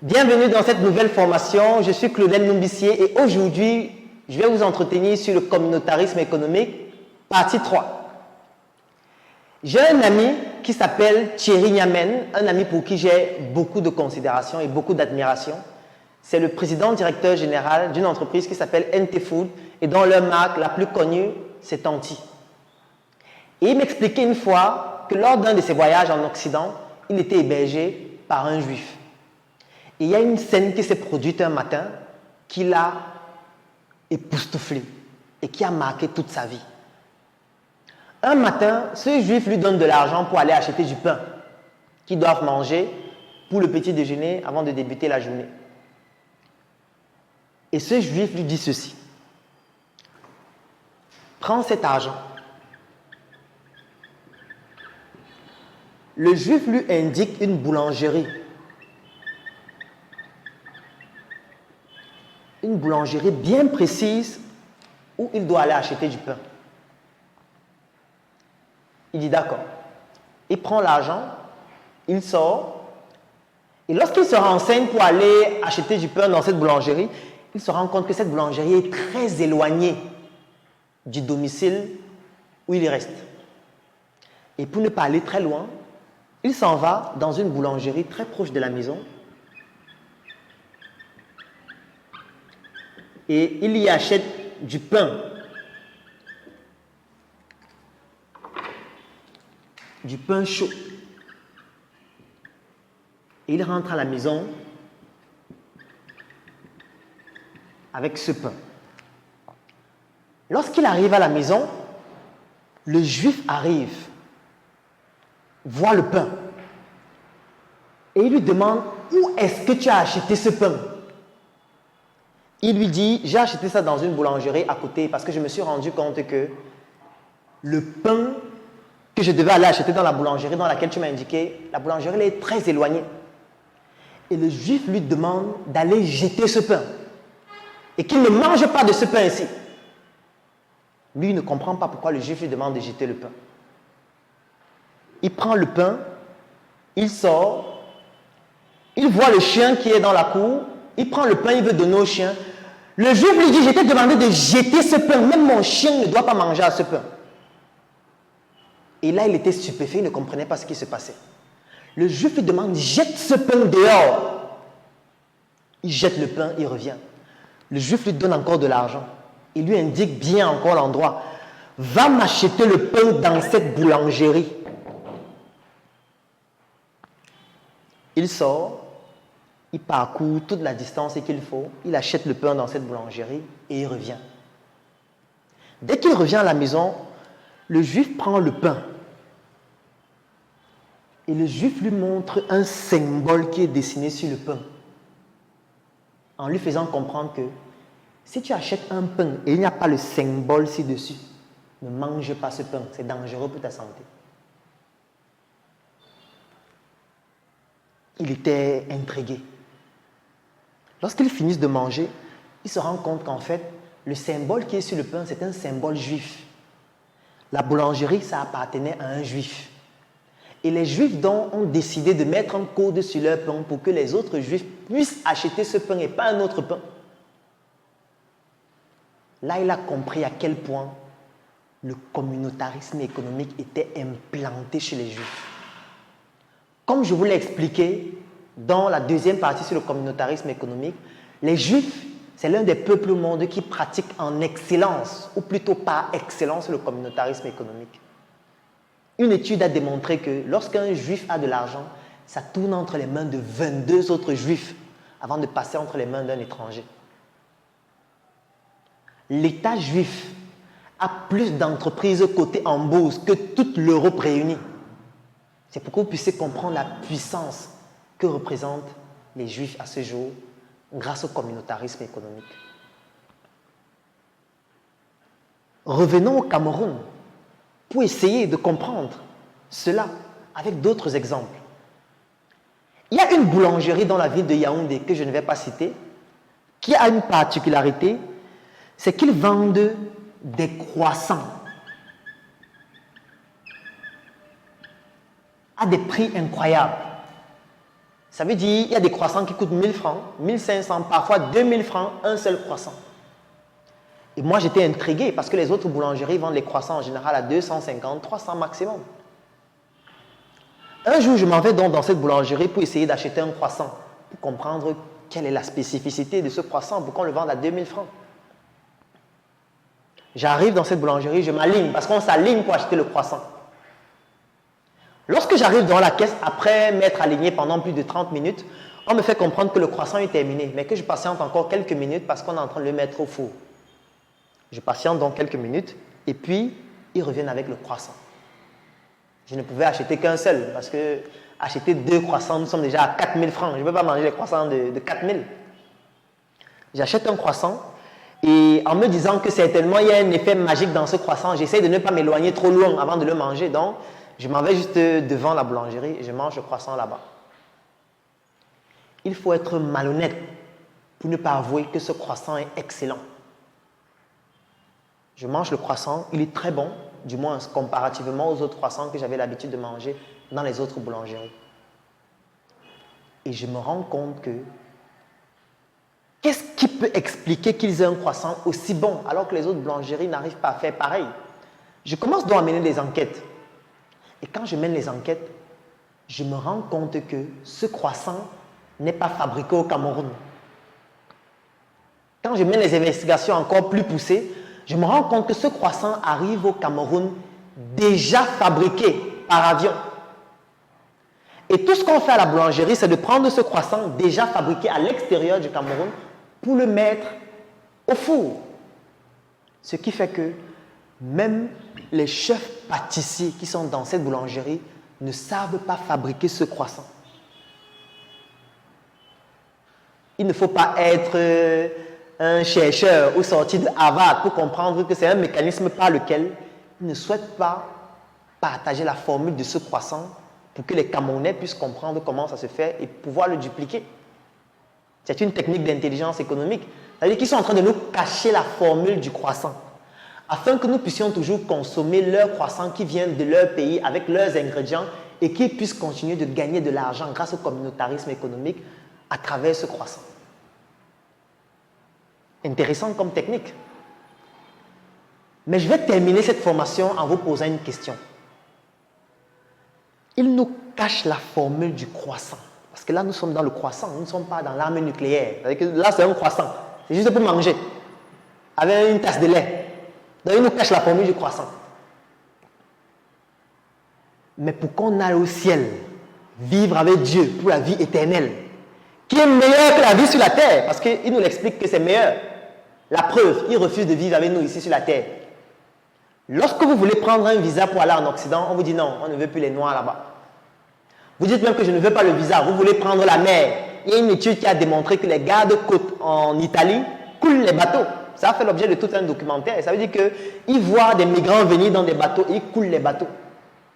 Bienvenue dans cette nouvelle formation. Je suis Claudel Numbissier et aujourd'hui, je vais vous entretenir sur le communautarisme économique, partie 3. J'ai un ami qui s'appelle Thierry Niamen, un ami pour qui j'ai beaucoup de considération et beaucoup d'admiration. C'est le président directeur général d'une entreprise qui s'appelle NT Food et dont leur marque la plus connue, c'est Tanti. Et il m'expliquait une fois que lors d'un de ses voyages en Occident, il était hébergé par un juif. Et il y a une scène qui s'est produite un matin qui l'a époustouflé et qui a marqué toute sa vie. Un matin, ce juif lui donne de l'argent pour aller acheter du pain qu'ils doivent manger pour le petit déjeuner avant de débuter la journée. Et ce juif lui dit ceci: prends cet argent. Le juif lui indique une boulangerie. Une boulangerie bien précise où il doit aller acheter du pain. Il dit d'accord. Il prend l'argent, il sort, et lorsqu'il se renseigne pour aller acheter du pain dans cette boulangerie, il se rend compte que cette boulangerie est très éloignée du domicile où il reste. Et pour ne pas aller très loin, il s'en va dans une boulangerie très proche de la maison. Et il y achète du pain. Du pain chaud. Et il rentre à la maison avec ce pain. Lorsqu'il arrive à la maison, le juif arrive, voit le pain. Et il lui demande: où est-ce que tu as acheté ce pain? Il lui dit: j'ai acheté ça dans une boulangerie à côté parce que je me suis rendu compte que le pain que je devais aller acheter dans la boulangerie dans laquelle tu m'as indiqué, la boulangerie elle est très éloignée. Et le juif lui demande d'aller jeter ce pain et qu'il ne mange pas de ce pain ici. Lui, il ne comprend pas pourquoi le juif lui demande de jeter le pain. Il prend le pain, il sort, il voit le chien qui est dans la cour, il prend le pain, il veut donner au chien. Le juif lui dit: je t'ai demandé de jeter ce pain, même mon chien ne doit pas manger à ce pain. Et là, il était stupéfait, il ne comprenait pas ce qui se passait. Le juif lui demande: jette ce pain dehors. Il jette le pain, il revient. Le juif lui donne encore de l'argent. Il lui indique bien encore l'endroit: va m'acheter le pain dans cette boulangerie. Il sort, il parcourt toute la distance qu'il faut, il achète le pain dans cette boulangerie et il revient. Dès qu'il revient à la maison, le juif prend le pain et le juif lui montre un symbole qui est dessiné sur le pain, en lui faisant comprendre que si tu achètes un pain et il n'y a pas le symbole ci-dessus, ne mange pas ce pain, c'est dangereux pour ta santé. Il était intrigué. Lorsqu'ils finissent de manger, il se rend compte qu'en fait, le symbole qui est sur le pain, c'est un symbole juif. La boulangerie, ça appartenait à un juif. Et les juifs donc ont décidé de mettre un code sur leur pain pour que les autres juifs puissent acheter ce pain et pas un autre pain. Là, il a compris à quel point le communautarisme économique était implanté chez les juifs. Comme je vous l'ai expliqué dans la deuxième partie sur le communautarisme économique, les Juifs, c'est l'un des peuples au monde qui pratique en excellence, ou plutôt par excellence, le communautarisme économique. Une étude a démontré que lorsqu'un Juif a de l'argent, ça tourne entre les mains de 22 autres Juifs avant de passer entre les mains d'un étranger. L'État juif a plus d'entreprises cotées en bourse que toute l'Europe réunie. C'est pour que vous puissiez comprendre la puissance que représentent les Juifs à ce jour grâce au communautarisme économique. Revenons au Cameroun pour essayer de comprendre cela avec d'autres exemples. Il y a une boulangerie dans la ville de Yaoundé que je ne vais pas citer qui a une particularité, c'est qu'ils vendent des croissants à des prix incroyables. Ça veut dire qu'il y a des croissants qui coûtent 1000 francs, 1500, parfois 2000 francs, un seul croissant. Et moi, j'étais intrigué parce que les autres boulangeries vendent les croissants en général à 250, 300 maximum. Un jour, je m'en vais donc dans cette boulangerie pour essayer d'acheter un croissant, pour comprendre quelle est la spécificité de ce croissant, pourquoi on le vend à 2000 francs. J'arrive dans cette boulangerie, je m'aligne parce qu'on s'aligne pour acheter le croissant. Lorsque j'arrive dans la caisse, après m'être aligné pendant plus de 30 minutes, on me fait comprendre que le croissant est terminé, mais que je patiente encore quelques minutes parce qu'on est en train de le mettre au four. Je patiente donc quelques minutes et puis ils reviennent avec le croissant. Je ne pouvais acheter qu'un seul parce que acheter 2 croissants, nous sommes déjà à 4000 francs. Je ne peux pas manger les croissants de 4000. J'achète un croissant et en me disant que certainement il y a un effet magique dans ce croissant, j'essaie de ne pas m'éloigner trop loin avant de le manger. Donc, je m'en vais juste devant la boulangerie et je mange le croissant là-bas. Il faut être malhonnête pour ne pas avouer que ce croissant est excellent. Je mange le croissant, il est très bon, du moins comparativement aux autres croissants que j'avais l'habitude de manger dans les autres boulangeries. Et je me rends compte que qu'est-ce qui peut expliquer qu'ils aient un croissant aussi bon alors que les autres boulangeries n'arrivent pas à faire pareil? Je commence donc à mener des enquêtes. Et quand je mène les enquêtes, je me rends compte que ce croissant n'est pas fabriqué au Cameroun. Quand je mène les investigations encore plus poussées, je me rends compte que ce croissant arrive au Cameroun déjà fabriqué par avion. Et tout ce qu'on fait à la boulangerie, c'est de prendre ce croissant déjà fabriqué à l'extérieur du Cameroun pour le mettre au four. Ce qui fait que même les chefs pâtissiers qui sont dans cette boulangerie ne savent pas fabriquer ce croissant. Il ne faut pas être un chercheur ou sorti de Harvard pour comprendre que c'est un mécanisme par lequel ils ne souhaitent pas partager la formule de ce croissant pour que les Camerounais puissent comprendre comment ça se fait et pouvoir le dupliquer. C'est une technique d'intelligence économique. C'est-à-dire qu'ils sont en train de nous cacher la formule du croissant afin que nous puissions toujours consommer leur croissant qui vient de leur pays avec leurs ingrédients et qu'ils puissent continuer de gagner de l'argent grâce au communautarisme économique à travers ce croissant. Intéressant comme technique. Mais je vais terminer cette formation en vous posant une question. Il nous cache la formule du croissant. Parce que là, nous sommes dans le croissant, nous ne sommes pas dans l'arme nucléaire. C'est-à-dire que là, c'est un croissant. C'est juste pour manger. Avec une tasse de lait. Donc, il nous cache la formule du croissant. Mais pour qu'on aille au ciel, vivre avec Dieu pour la vie éternelle, qui est meilleure que la vie sur la terre, parce qu'il nous l'explique que c'est meilleur. La preuve, il refuse de vivre avec nous ici sur la terre. Lorsque vous voulez prendre un visa pour aller en Occident, on vous dit non, on ne veut plus les Noirs là-bas. Vous dites même que je ne veux pas le visa, vous voulez prendre la mer. Il y a une étude qui a démontré que les gardes-côtes en Italie coulent les bateaux. Ça a fait l'objet de tout un documentaire. Et ça veut dire qu'ils voient des migrants venir dans des bateaux et ils coulent les bateaux.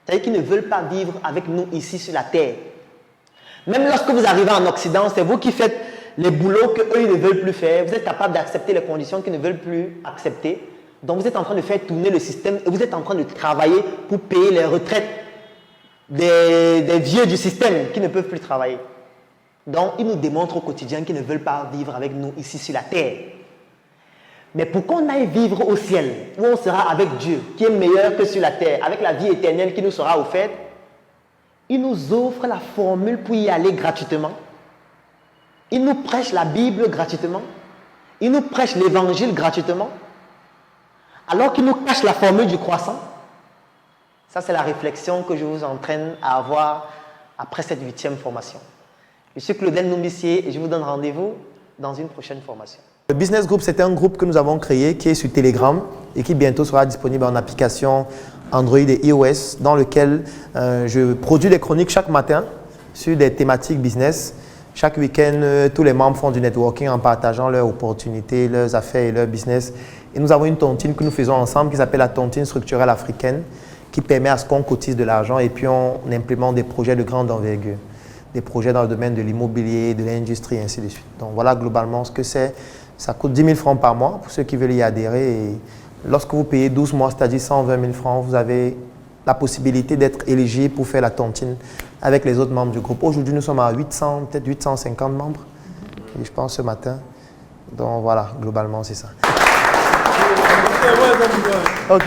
C'est-à-dire qu'ils ne veulent pas vivre avec nous ici sur la terre. Même lorsque vous arrivez en Occident, c'est vous qui faites les boulots qu'eux ils ne veulent plus faire. Vous êtes capable d'accepter les conditions qu'ils ne veulent plus accepter. Donc vous êtes en train de faire tourner le système et vous êtes en train de travailler pour payer les retraites des vieux du système qui ne peuvent plus travailler. Donc ils nous démontrent au quotidien qu'ils ne veulent pas vivre avec nous ici sur la terre. Mais pour qu'on aille vivre au ciel, où on sera avec Dieu, qui est meilleur que sur la terre, avec la vie éternelle qui nous sera offerte, il nous offre la formule pour y aller gratuitement. Il nous prêche la Bible gratuitement. Il nous prêche l'évangile gratuitement. Alors qu'il nous cache la formule du croissant. Ça, c'est la réflexion que je vous entraîne à avoir après cette 8e formation. Je suis Claudel Noumissier et je vous donne rendez-vous dans une prochaine formation. Le Business Group, c'est un groupe que nous avons créé qui est sur Telegram et qui bientôt sera disponible en application Android et iOS, dans lequel je produis des chroniques chaque matin sur des thématiques business. Chaque week-end, tous les membres font du networking en partageant leurs opportunités, leurs affaires et leurs business. Et nous avons une tontine que nous faisons ensemble qui s'appelle la tontine structurelle africaine, qui permet à ce qu'on cotise de l'argent et puis on implémente des projets de grande envergure. Des projets dans le domaine de l'immobilier, de l'industrie, ainsi de suite. Donc voilà globalement ce que c'est. Ça coûte 10 000 francs par mois pour ceux qui veulent y adhérer. Et lorsque vous payez 12 mois, c'est-à-dire 120 000 francs, vous avez la possibilité d'être éligible pour faire la tontine avec les autres membres du groupe. Aujourd'hui, nous sommes à 800, peut-être 850 membres, et je pense ce matin. Donc voilà, globalement, c'est ça. Ok.